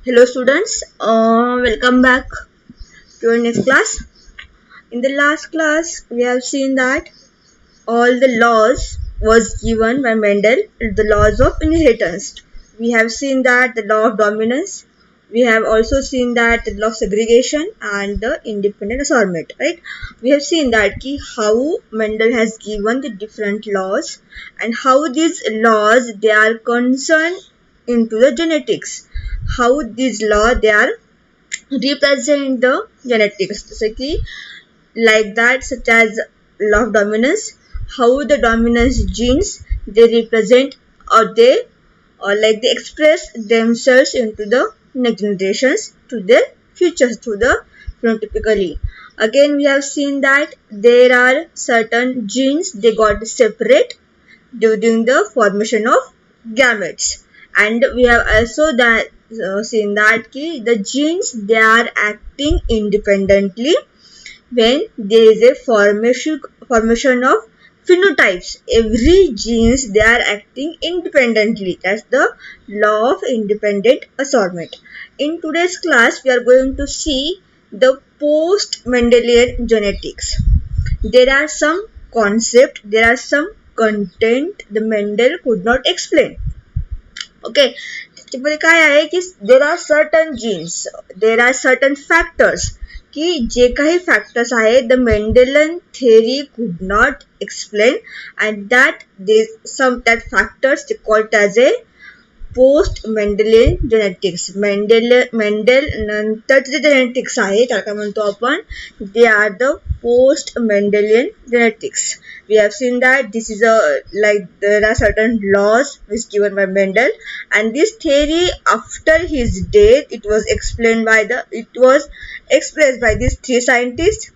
Hello students, welcome back to our next class. In the last class, we have seen that all the laws was given by Mendel, the laws of inheritance. We have seen that the law of dominance. We have also seen that the law of segregation and the independent assortment, right? We have seen that how Mendel has given the different laws and how these laws they are concerned into the genetics. How these laws they are represent the genetics. जसं की like that, such as law of dominance, how the dominance genes they represent or they express themselves into the next generations to their futures to the phenotypically. Again, we have seen that there are certain genes they got separate during the formation of gametes, and we have also seen that the genes they are acting independently when there is a formation of phenotypes. Every genes they are acting independently. That's the law of independent assortment. In today's class, we are going to see the post-Mendelian genetics. There are some concepts, there are some content the Mendel could not explain. Okay, त्याच्यामध्ये काय आहे की there are certain genes, there are certain factors की जे काही factors आहेत the Mendelian theory could not explain, and that that factors they called as a post Mendelian genetics. Mendel नंतरचे जे जेनेटिक्स आहे त्याला काय म्हणतो आपण, they are the post Mendelian genetics. We have seen that this is there are certain laws which given by Mendel, and this theory after his death it was expressed by these three scientists.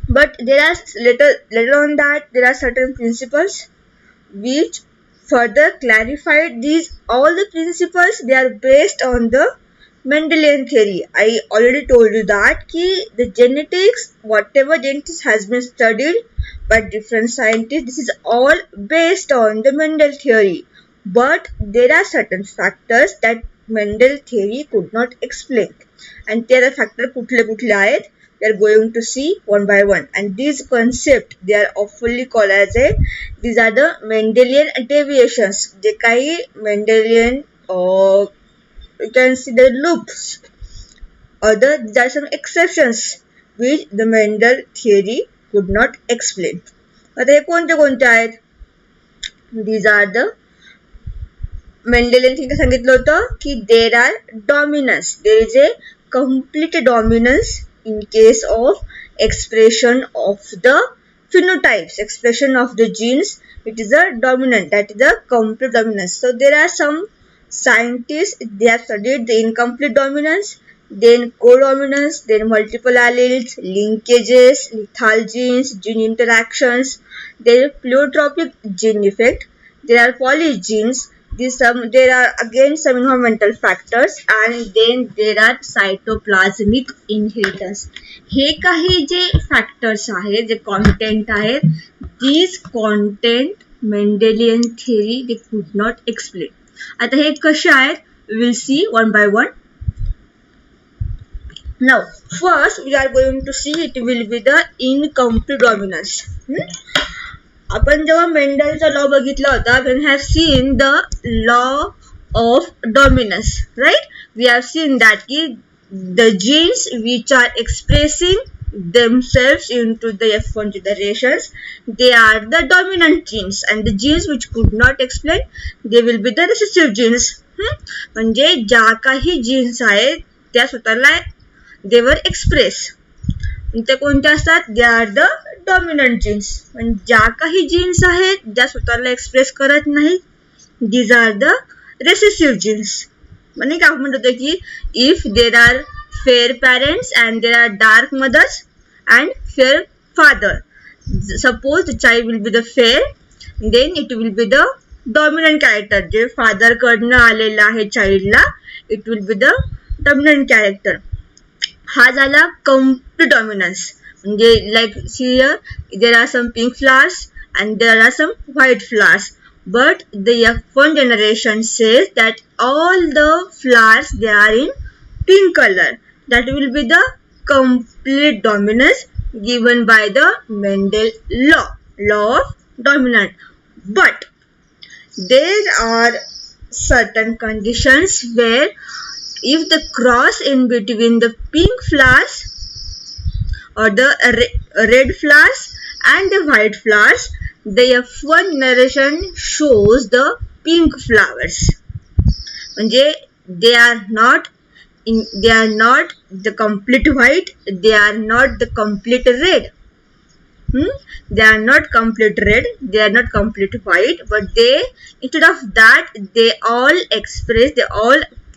But there are later on that there are certain principles which further clarified these. All the principles they are based on the Mendelian theory. I already told you that the genetics, whatever genetics has been studied by different scientists, this is all based on the Mendel theory. But there are certain factors that Mendel theory could not explain, and there are factors कुठले आहेत we are going to see one by one. And these concepts they are oftenly called as these are the Mendelian deviations. जे काही Mendelian you can see the loops or there are some exceptions which the Mendel theory could not explain. आता हे कोणते आहेत? These are the Mendelian theory सांगितलं होतं की there are dominance, there is a complete dominance in case of expression of the phenotypes, expression of the genes. It is a dominant, that is the complete dominance. So there are some scientists they have studied the incomplete dominance, then codominance, then multiple alleles, linkages, lethal genes, gene interactions, there is pleiotropic gene effect, there are polygenes. There are again some environmental factors, and then there are cytoplasmic inheritance. हे काही जे factors आहेत, जे content आहेत, these content Mendelian theory they could not explain. आता हे कसे आहेत we will see one by one. Now first we are going to see it will be the incomplete dominance. आपण जेव्हा मेंडलचा law बघितला होता, we have seen the law of dominance, right? We have seen that the genes which are expressing themselves into the F1 generations, they are the dominant genes, and the genes which could not explain, they will be the recessive genes. म्हणजे ज्या काही jeans आहेत त्या स्वतःला they were express. ते कोणते असतात? They are the dominant genes. पण ज्या काही जीन्स आहेत ज्या स्वतःला एक्सप्रेस करत नाहीत, these are the recessive genes. म्हणजे काय म्हणत होतं की if there are fair parents and there are dark mothers and fair father, suppose the child will be the fair, then it will be the dominant character. जे father कडनं आलेलं आहे चाइल्डला, it will be the dominant character. हा झाला complete dominance. म्हणजे like here there are some pink flowers and there are some white flowers. but the F1 generation says that all the flowers they are in pink color. That will be the complete dominance given by the Mendel law of dominant. But there are certain conditions where if the cross in between the pink flowers or the red flowers and the white flowers, the F1 narration shows the pink flowers. म्हणजे they are not the complete white, they are not the complete red. They are not complete red, they are not complete white, but they, instead of that, they all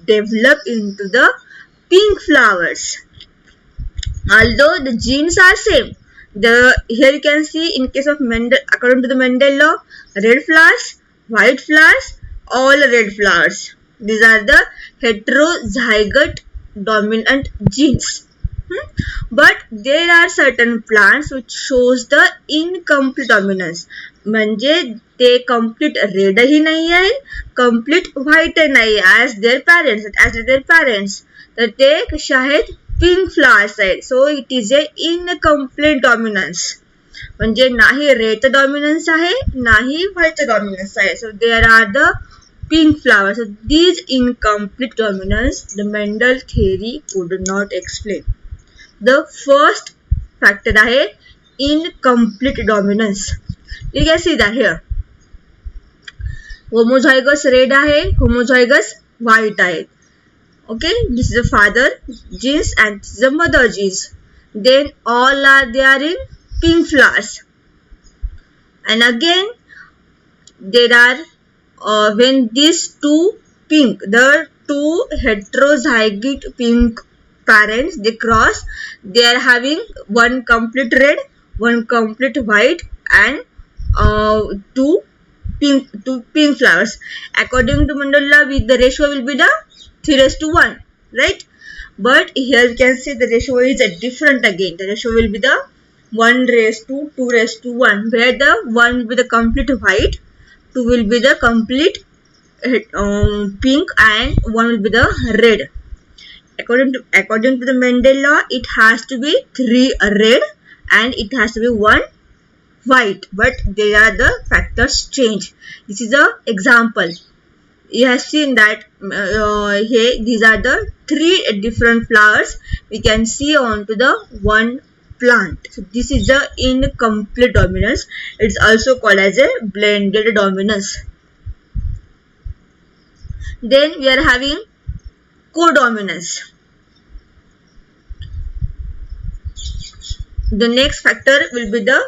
develop into the pink flowers. Although the genes are same, here you can see in case of Mendel, according to the Mendel law, red flowers, white flowers, all red flowers. These are the heterozygote dominant genes. But there are certain plants which shows the incomplete dominance. म्हणजे ते complete red ही नहीं आहे, complete white नाही as their parents. तर ते कसे आहेत, pink flowers आहेत. So it is a incomplete dominance. म्हणजे नाही red dominance आहे, नाही white dominance आहे. So there are the pink flowers. So these incomplete dominance the Mendel theory could not explain. The first factor आहे incomplete dominance. You can see that here. Homozygous red आहे, homozygous white आहे. Okay, this is the father genes and this is the mother genes. Then all are there in pink flowers. And again, there are when these two pink, the two heterozygote pink parents they cross, they are having one complete red, one complete white, and two pink flowers. According to Mendel law, the ratio will be the 3:1, right? But here you can see the ratio is different again. The ratio will be the 1:2:1, where the 1 will be the complete white, 2 will be the complete pink, and 1 will be the red. According to the Mendel law, it has to be 3 red and it has to be 1 white, but there are the factors change. This is the example. You have seen that here these are the 3 different flowers we can see onto the one plant. So this is the incomplete dominance. It's also called as a blended dominance. Then we are having codominance. The next factor will be the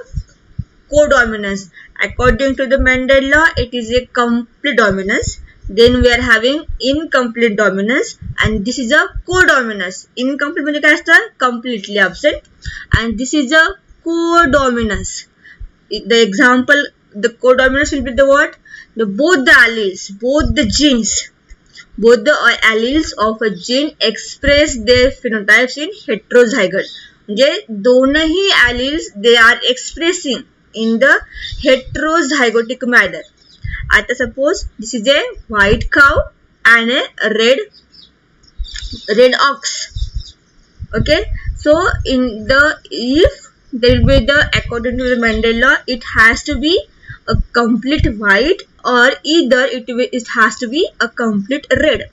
codominance. According to the Mendel law, it is a complete dominance. Then we are having incomplete dominance, and this is a codominance. Incomplete म्हणजे काय असतं, completely absent, and this is a codominance. The example, the codominance will be the what? Both the alleles, both the genes, both the alleles of a gene express their phenotypes in heterozygote. म्हणजे दोनही alleles they are expressing in the heterozygotic manner. आता suppose this is a white cow and a red ox. Okay, so if there will be the, according to the Mendel law, it has to be a complete white, or either it has to be a complete red.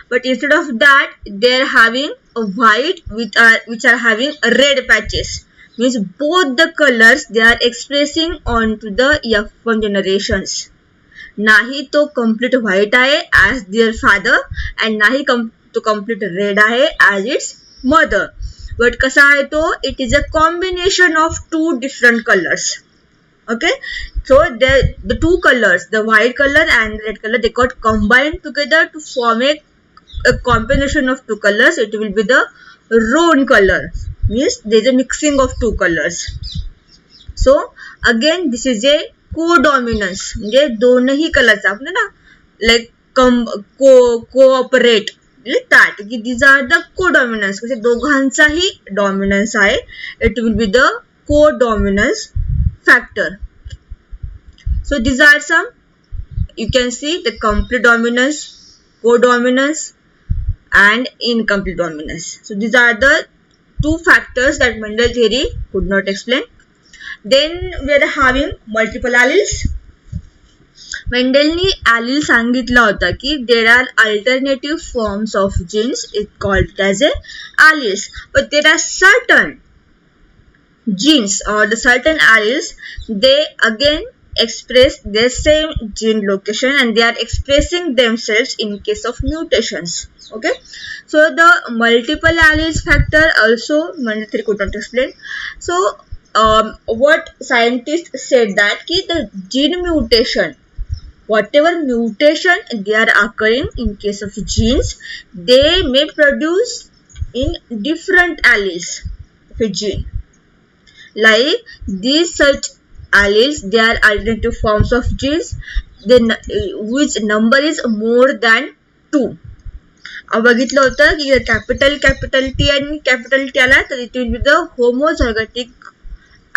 But instead of that, they are having a white which are having red patches. Means both the colors they are expressing onto the F1 generations. नाही तो complete white आहे as their father, and नाही तो complete red आहे as its mother. But कसा आहे तो, it is a combination of two different colors. Okay, so the two colors, the white color and red color, they got combined together to form a combination of two colors. It will be the roan color. Means there is a mixing of two colors. So again, this is a codominance. म्हणजे दोनही कलरचा आपण ना like cooperate that these are the codominance. म्हणजे दोघांचाही dominance आहे. It will be the codominance factor. So these are some you can see the complete dominance, codominance, and incomplete dominance. So these are the two factors that Mendel theory could not explain. Then we are having multiple alleles. मेंडेलनी ॲलिल सांगितलं होतं की there are alternative forms of genes it called as a alleles, but there are certain genes or the certain alleles, they again express their same gene location and they are expressing themselves in case of mutations. Okay, so the multiple alleles factor also Mendel theory could not explain. So what scientists said that ki the gene mutation, whatever mutation they are occurring in case of genes, they may produce in different alleles of a gene. Like these such alleles, they are alternative forms of genes, then which number is more than 2. अब बघितलं होतं की capital T आणि capital T आला तर it will be the homozygotic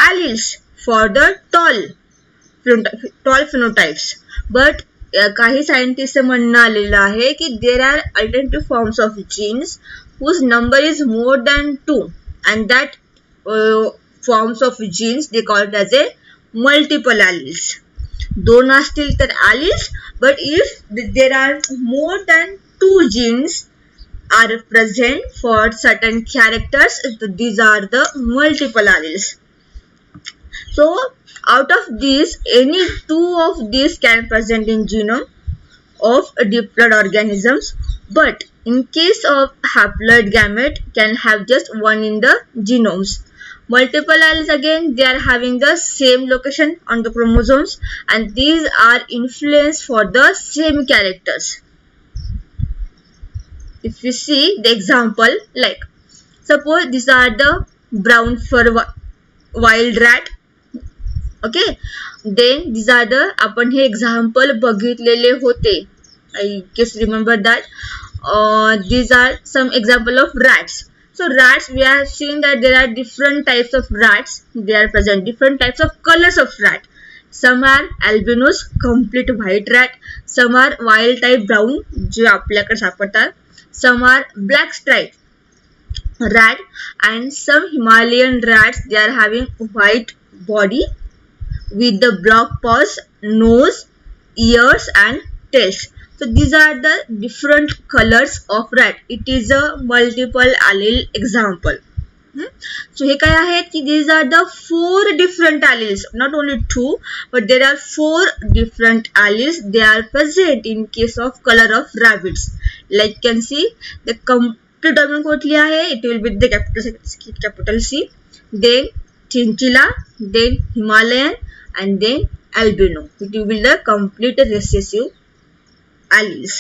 alleles for the tall phenotypes. But काही scientist म्हणणं आलेलं आहे की there are alternative forms of genes whose number is more than 2 and that forms of genes they call it as a multiple alleles. दोन असतील तर alleles, but if there are more than 2 genes are present for certain characters, these are the multiple alleles. So out of these, any 2 of these can present in genome of diploid organisms, but in case of haploid gamete can have just one in the genomes. Multiple alleles again, they are having the same location on the chromosomes and these are influenced for the same characters. If you see the example, like suppose these are the brown fur wild rat. Okay, then these are the आपण हे example बघितलेले होते. I guess remember that. These are some example of rats. So rats, we have seen that there are different types of rats. They are present different types of colors of rat. Some are albinos, complete white rat. Some are wild type brown, जे आपल्याकडे सापडतात. Some are black stripe rat and some Himalayan rats, they are having white body with the black paws, nose, ears and tails. So these are the different colors of rat. It is a multiple allele example. So हे काय आहे की these are the 4 different alleles, not only 2 but there are 4 different alleles. They are present in case of color of rabbits. Like you can see the complete dominant कुठली आहे, it will be the capital C, then chinchilla, then Himalayan and then albino. It will be the complete recessive alleles.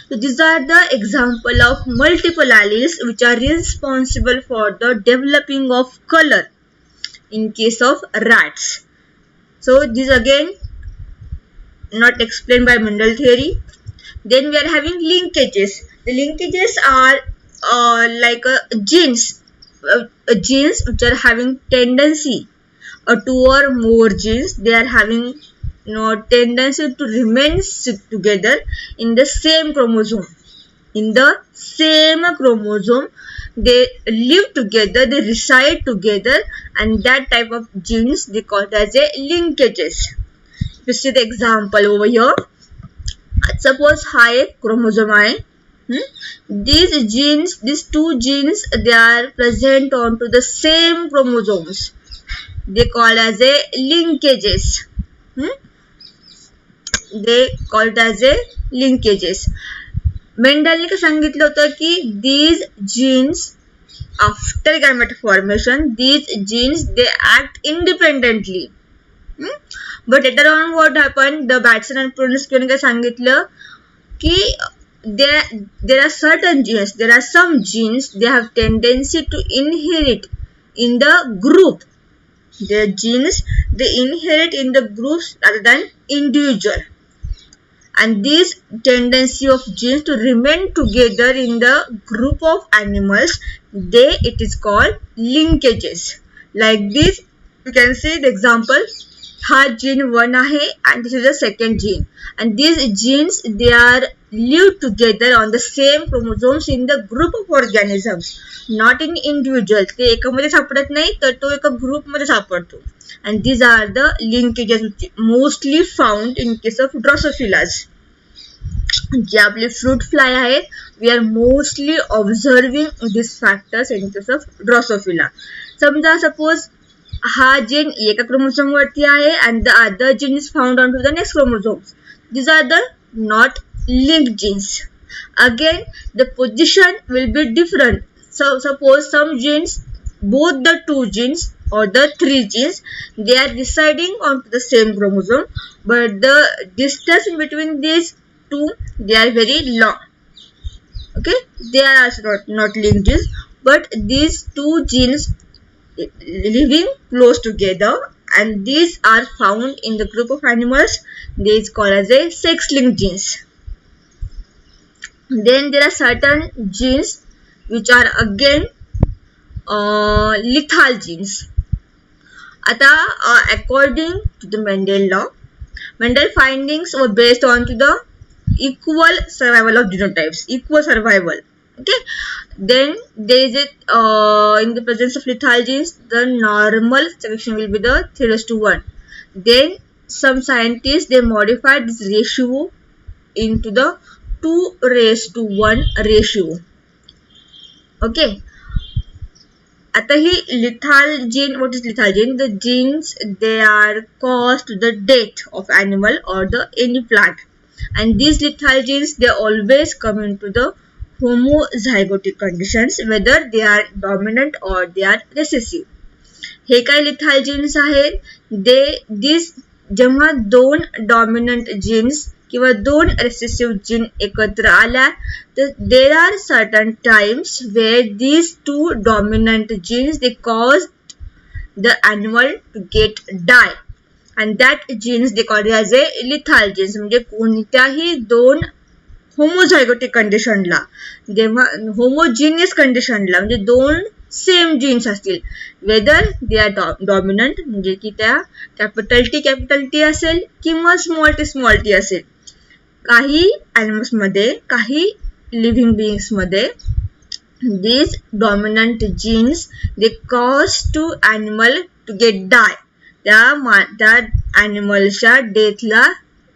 So these are the example of multiple alleles which are responsible for the developing of color in case of rats. So these again not explained by Mendel theory. Then we are having linkages. The linkages are like genes which are having tendency, 2 or more genes, they are having tendency to remain together in the same chromosome. In the same chromosome, they live together, they reside together, and that type of genes they call it as a linkages. You see the example over here. Suppose हा एक chromosome आहे. These genes, these 2 genes, they are present onto the same chromosomes. They call as a linkages. They call it as a linkages. मेंडलने काय सांगितलं होतं की these genes after gamete formation, these genes they act independently. But later on what happened, the Batson and Prunus काय सांगितलं की there are certain genes, there are some genes they have tendency to inherit in the group. The genes they inherit in the groups rather than individual, and this tendency of genes to remain together in the group of animals, it is called linkages. Like this, you can see the example, हा gene 1 आहे and this is the second gene, and these genes they are live together on the same chromosomes in the group of organisms, not in individual. ते एकामध्ये सापडत नाही तर तो एका group मध्ये सापडतो. And these are the linkages which mostly found in case of Drosophilas. जे आपले फ्रूट फ्लाय आहेत, we are mostly observing this factors in case of Drosophila. समजा सपोज हा जीन एका क्रोमोसोम वरती आहे and the other gene is found onto the next chromosomes. These are the not linked genes. Again, the position will be different. So suppose some genes, both the two genes or the three genes, they are residing onto the same chromosome, but the distance in between these two, they are very long. Okay, they are also not linked genes, but these two genes living close together, and these are found in the group of animals. They is called as a sex-linked genes. Then there are certain genes which are again lethal genes. आता according to the Mendel law, Mendel findings were based on to the equal survival of genotypes, equal survival. Okay, then there is in the presence of lethal genes, the normal selection will be the 3:1. Then some scientists they modified this ratio into the 2:1 ratio. Okay, आता ही lethal gene, what is lethal gene? The genes they are caused to the death of animal or the any plant, and these lethal genes they always come into the homozygotic conditions, whether they are dominant or they are recessive. हे काय lethal genes आहेत, these जेव्हा दोन dominant genes किंवा दोन recessive gene एकत्र आल्या तर there are certain times where these two dominant genes they cause the animal to get die, and that genes they call it as a lethal genes. म्हणजे कोणत्याही दोन होमोझायगोटिक कंडिशनला, जेव्हा होमोजिनियस कंडिशनला म्हणजे दोन सेम जीन्स असतील, वेदर दे आर डॉमिनंट म्हणजे की त्या कॅपिटल टी असेल किंवा स्मॉल टी असेल. काही ॲनिमल्स मध्ये, काही लिव्हिंग बीइंग्स मध्ये these dominant genes they cause to animal to get die. त्या ॲनिमलच्या डेथला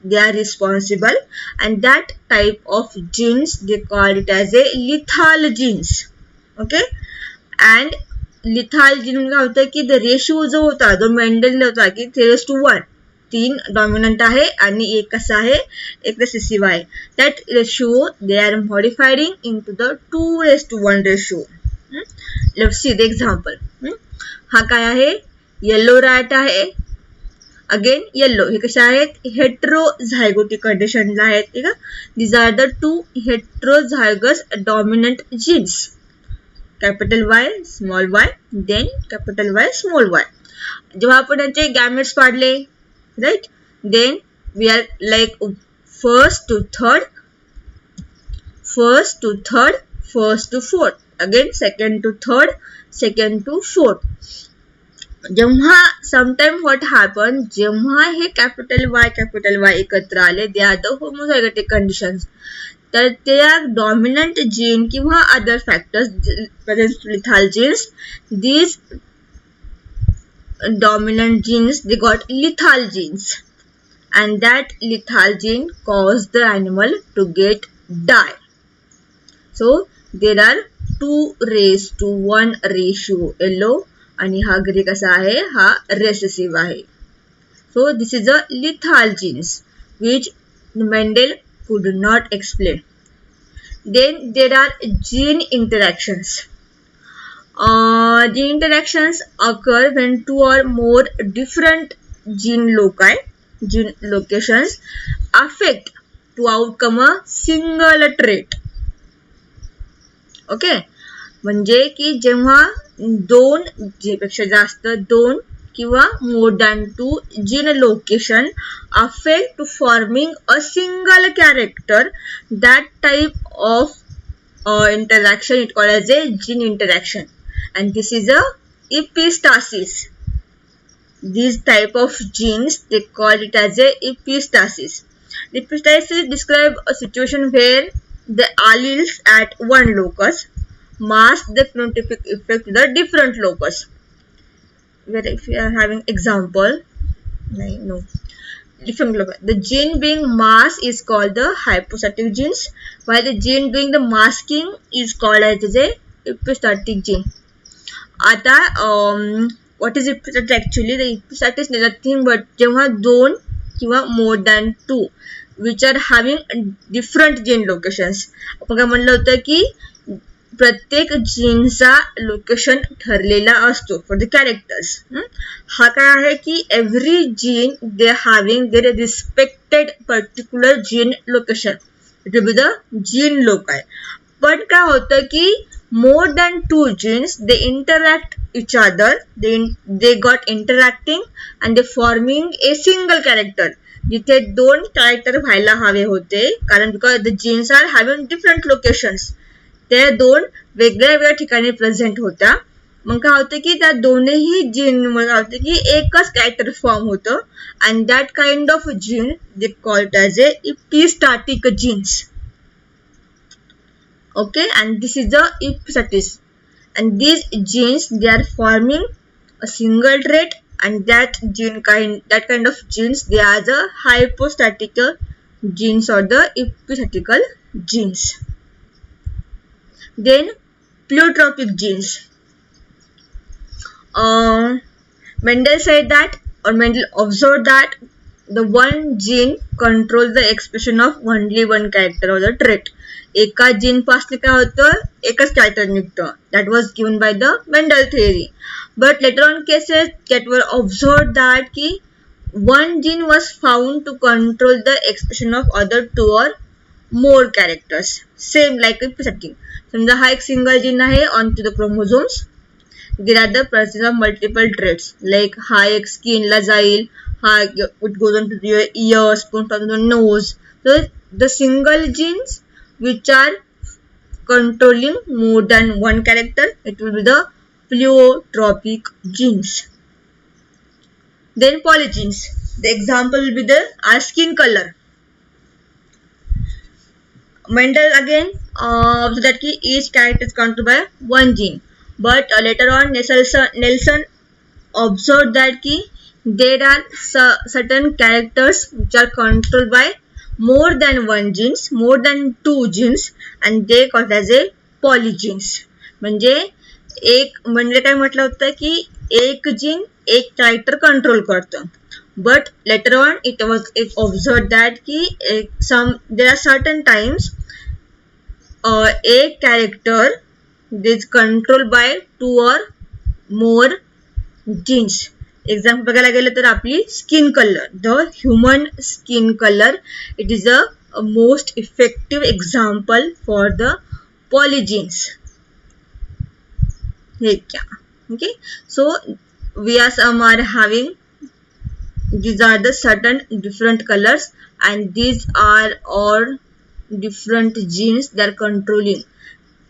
they are responsible, and that type of genes they call it as a lethal genes. Okay, and lethal gene काय होतं की the ratio जो होता जो Mendel होता की 3:1, 3 dominant आहे आणि एक कसा आहे, एक रिसेसिव्ह आहे. that ratio they are modifying into the 2:1 ratio. Let's see the example. हा काय आहे, येलो रॅट आहे. अगेन येलो, हे कशा आहेत, हेट्रोझायगोटिक कंडिशनला आहेत. ठीक आहे, these are the two heterozygous dominant genes, capital Y small y, then capital Y small y. जेव्हा आपण यांचे गॅमेट्स पाडले, right, then we are like first to third, first to fourth, again second to third, second to fourth. जेव्हा sometime what happen, जेव्हा हे capital Y एकत्र आले, they are the homozygotic conditions, तर त्या डॉमिनंट जीन किंवा other factors present lethal genes, these dominant genes they got lethal genes, and that lethal gene caused the animal to get die. So there are 2:1 ratio yellow, आणि हा grey कसा आहे, हा recessive आहे. So this is a lethal genes which Mendel could not explain. Then there are gene interactions. Gene interactions occur when two or more different gene locations affect to outcome a single trait. Okay, म्हणजे की जेव्हा दोन पेक्षा जास्त दोन किंवा more than 2 gene location affect to forming a single character, that type of interaction it called as a gene interaction, and this is a epistasis. these type of genes, they call it as a epistasis. Epistasis describe a situation where the alleles at one locus mask the phenotypic effect to the different locus. Where if you are having example, no, different locus. The gene being masked is called the hypostatic genes, while the gene doing the masking is called as a epistatic gene. आता what is epistatic actually? The epistatic is nothing but जेव्हा दोन किंवा more than two which are having different gene locations. आपण काय म्हणलं होतं की प्रत्येक जीनचा लोकेशन ठरलेला असतो फॉर द कॅरेक्टर्स. हा काय आहे की every gene they having their respected particular gene location. It will be the gene loci. पण काय होतं की more than two genes they interact each other, they got interacting and they forming a single character. जिथे दोन character व्हायला हवे होते कारण because the genes are having different locations, त्या दोन वेगळ्या वेगळ्या ठिकाणी प्रेझेंट होत्या. मग काय होतं की त्या दोन्ही जीन मुळे काय होतं की एकच कॅरेक्टर फॉर्म होतं and that kind of gene they called as a epistatic genes. Okay, and this is the epistasis, and these genes they are forming a single trait, and that kind of genes they are the hypostatic genes or the epistatical genes. Then pleiotropic genes. Mendel said that, or Mendel observed that the one gene controls the expression of only one character or the trait. एका gene पासून काय होतं एकच character निघतं. That was given by the Mendel theory. But later on cases that were observe that की one gene was found to control the expression of other two or more characters same like epistatic. समजा हा एक single gene आहे on two the chromosomes. There are the presence of multiple traits like हा एक स्किनला जाईल, हा it goes on to your ears, nose. So the single genes which are controlling more than one character, it will be the pleiotropic genes. Then polygenes. The example will be the skin color. Mendel again observed that each character is controlled by one gene, but later on Nelson observed that there are certain characters which are controlled by more than one genes, more than two genes, and they called as a polygenes. म्हणजे एक म्हणजे काय म्हटलं होतं की एक जीन एक कॅरेक्टर कंट्रोल करतं. But later on it was observe that की there are certain times a character is controlled by two or more genes. Example बघायला गेलं तर आपली skin colour, the human skin colour, it is a most effective example for the polygenes. हे क्या okay. So we are some are having these are the certain different colors and these are all different genes that are controlling.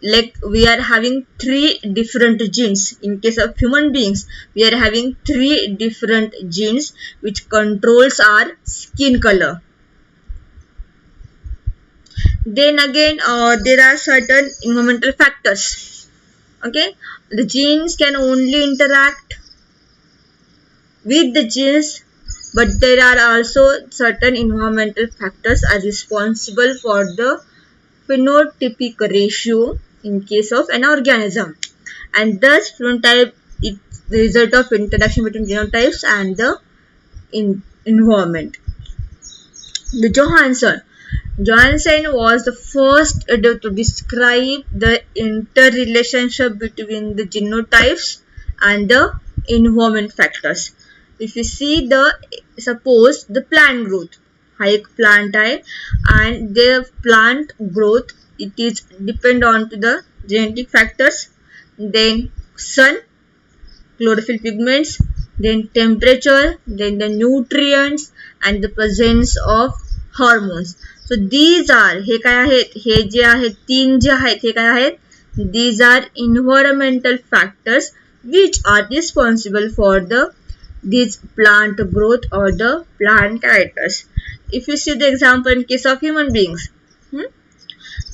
Like we are having three different genes. In case of human beings, we are having three different genes which controls our skin color. Then again there are certain environmental factors. Okay, the genes can only interact with the genes, but there are also certain environmental factors are responsible for the phenotypic ratio in case of an organism, and thus phenotype is the result of interaction between genotypes and the environment. The Johansen was the first to describe the interrelationship between the genotypes and the environment factors. If you see suppose the plant growth, हा एक plant आहे and the plant growth it is depend on to the genetic factors, then sun, chlorophyll pigments, then temperature, then the nutrients and the presence of hormones. So these are हे काय आहेत, हे जे आहेत तीन जे आहेत हे काय आहेत, these are environmental factors which are responsible for the these plant growth or the plant characters. If you see the example in case of human beings,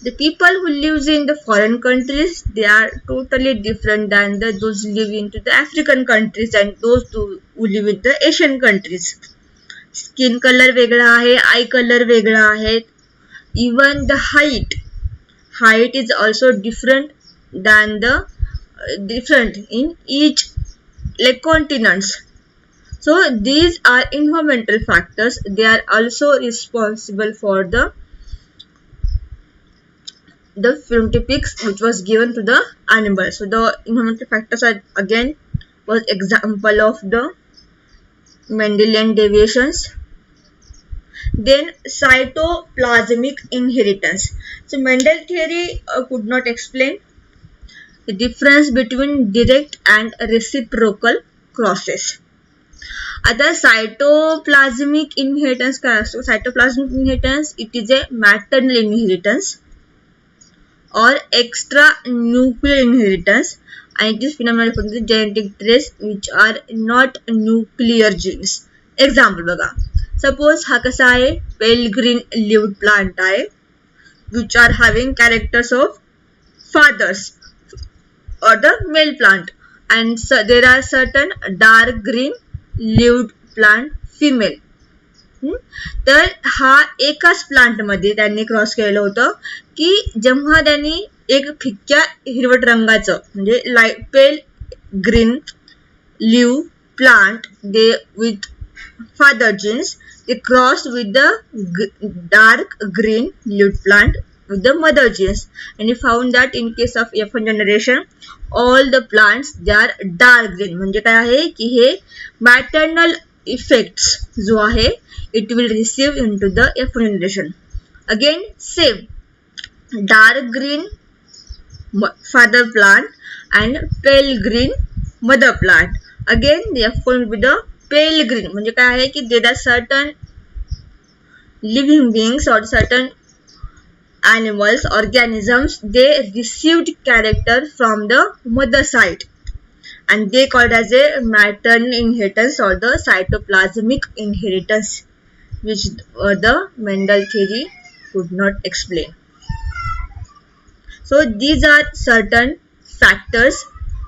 the people who lives in the foreign countries, they are totally different than those live into the African countries and those who live in the Asian countries. Skin color वेगळा आहे, eye color वेगळा आहे, even the height is also different than the different in each like continents. So these are environmental factors. They are also responsible for the phenotypics which was given to the animal. So the environmental factors are again was example of the Mendelian deviations. Then cytoplasmic inheritance. So Mendel theory could not explain the difference between direct and reciprocal crosses. आता cytoplasmic inheritance काय असतो? Cytoplasmic inheritance, it is a maternal inheritance or extra nuclear inheritance, and it is phenomenon from the genetic traits which are not nuclear genes. Example बघा, suppose हा कसा आहे, pale green leaved plant आहे which are having characters of fathers or the male plant, and so there are certain dark green leaved plant female. तर हा एकाच plant मध्ये त्यांनी क्रॉस केलेलं होतं की जेव्हा त्यांनी एक फिक्क्या हिरवट रंगाचं म्हणजे light pale green leave plant they with father genes, they crossed with the dark green leaved plant with the mother genes, and he found that in case of F1 generation all the plants they are dark green. म्हणजे काय आहे की हे maternal effects जो आहे it will receive into the F1 generation. Again same dark green father plant and pale green mother plant. Again the F1 will be the pale green. म्हणजे काय आहे की there are certain living beings or certain animals, organisms, they received character from the mother side and they called as a maternal inheritance or the cytoplasmic inheritance, which the Mendel theory could not explain. So these are certain factors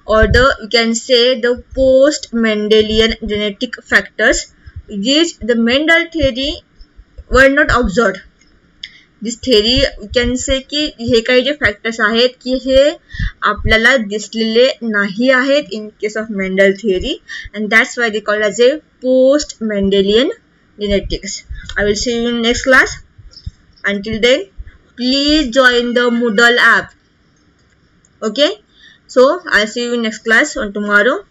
or the you can say the post Mendelian genetic factors which the Mendel theory were not observed. This theory you can say की हे काही जे factors आहेत की हे आपल्याला दिसलेले नाही आहेत in case of Mendel theory, and that's why they call as a post Mendelian genetics. I will see you in next class. Until then, please join the Moodle app. Okay, so I'll see you in next class on tomorrow.